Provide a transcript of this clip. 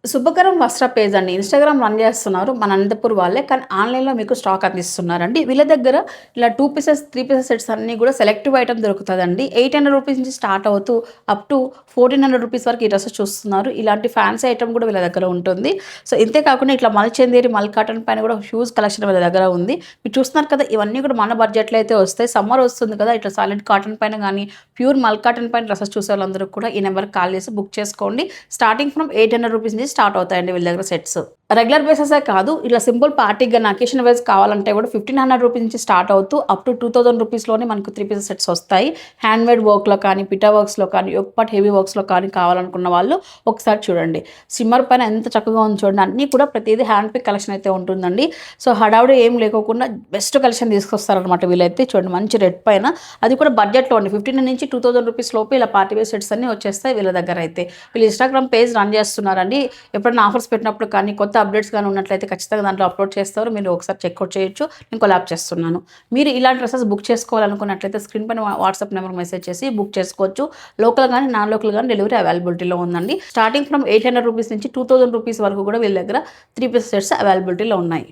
శుభకరం వస్త్ర పేజ్ అండి. Instagram run చేస్తున్నారు. మన అనంతపూర్ వాళ్ళే. కానీ ఆన్‌లైన్‌లో మీకు స్టాక్ అందిస్తున్నారండి. వీళ్ళ దగ్గర ఇలా 2 పీసెస్, 3 పీసెస్ సెట్స్ అన్నీ కూడా సెలెక్టివ్ ఐటెమ్ దొరుకుతదండి. రూ. 800 నుంచి స్టార్ట్ అవుతూ అప్ టు రూ. 1400 వరకు ఈ డ్రెసెస్ చూస్తున్నారు. ఇలాంటి ఫ్యాన్సీ ఐటెమ్ కూడా వీళ్ళ దగ్గర ఉంటుంది. సో, ఇంతే కాకుండా ఇట్లా మల్ చందేరి, మల్ కాటన్ పైన కూడా హ్యూజ్ కలెక్షన్ వీళ్ళ దగ్గర ఉంది. మీరు చూస్తున్నారు కదా! ఇవన్నీ కూడా మన బడ్జెట్‌లో అయితే వస్తాయి. సమ్మర్ వస్తుంది కదా! ఇట్లా సాలిడ్ కాటన్ పైన గానీ, ప్యూర్ మల్ కాటన్ పైన డ్రెసెస్ చూసేవాళ్ళందరూ కూడా ఈ నెంబర్‌కి కాల్ చేసి బుక్ చేసుకోండి. స్టార్టింగ్ ఫ్రమ్ రూ. 800 నుంచి స్టార్ట్ అవుతాయండి వీళ్ళ దగ్గర సెట్స్. రెగ్యులర్ బేసెసే కాదు, ఇట్లా సింపుల్ పార్టీకి గాని, అకేషన్ వైస్ కావాలంటే కూడా రూ. 1500 నుంచి స్టార్ట్ అవుతూ అప్ టు రూ. 2000 మనకు 3 పీసెస్ సెట్స్ వస్తాయి. హ్యాండ్‌మేడ్ వర్క్‌లో కానీ, పిటా వర్క్స్‌లో కానీ, యోక్ పార్ట్ హెవీ వర్క్స్‌లో కానీ కావాలనుకున్న వాళ్ళు ఒకసారి చూడండి. సిమ్మర్ పైన ఎంత చక్కగా ఉంది చూడండి. అన్నీ కూడా ప్రతీది హ్యాండ్ పిక్ కలెక్షన్ అయితే ఉంటుందండి. సో, హడావుడి ఏం లేకోకుండా బెస్ట్ కలెక్షన్ తీసుకొస్తారనమాట వీళ్ళైతే. చూడండి మంచి రెడ్ పైన, అది కూడా బడ్జెట్‌లో అండి. 1500 నుంచి రూ. 2000 లోపు ఇలా పార్టీ వేర్ సెట్స్ అన్నీ వచ్చేస్తాయి వీళ్ళ దగ్గర అయితే. వీళ్ళు ఇన్‌స్టాగ్రామ్ పేజ్ రన్ చేస్తున్నారండి. ఎప్పుడైనా ఆఫర్స్ పెట్టినప్పుడు కానీ, కొత్త అప్డేట్స్ గాని ఉన్నట్లయితే ఖచ్చితంగా దాంట్లో అప్‌లోడ్ చేస్తారు. మీరు ఒకసారి చెక్‌ఔట్ చేయొచ్చు. నేను కొలాబ్ చేస్తున్నాను. మీరు ఇలాంటి డ్రెసెస్ బుక్ చేసుకోవాలనుకున్నట్లయితే స్క్రీన్ పైన వాట్సాప్ నెంబర్‌కి మెసేజ్ చేసి బుక్ చేసుకోవచ్చు. లోకల్ గాని, నాన్ లోకల్ గాని డెలివరీ అవైలబిలిటీలో ఉందండి. స్టార్టింగ్ ఫ్రమ్ రూ. 800 నుంచి రూ. 2000 వరకు కూడా వీళ్ళ దగ్గర 3 పీస్ సెట్స్ అవైలబిలిటీలో ఉన్నాయి.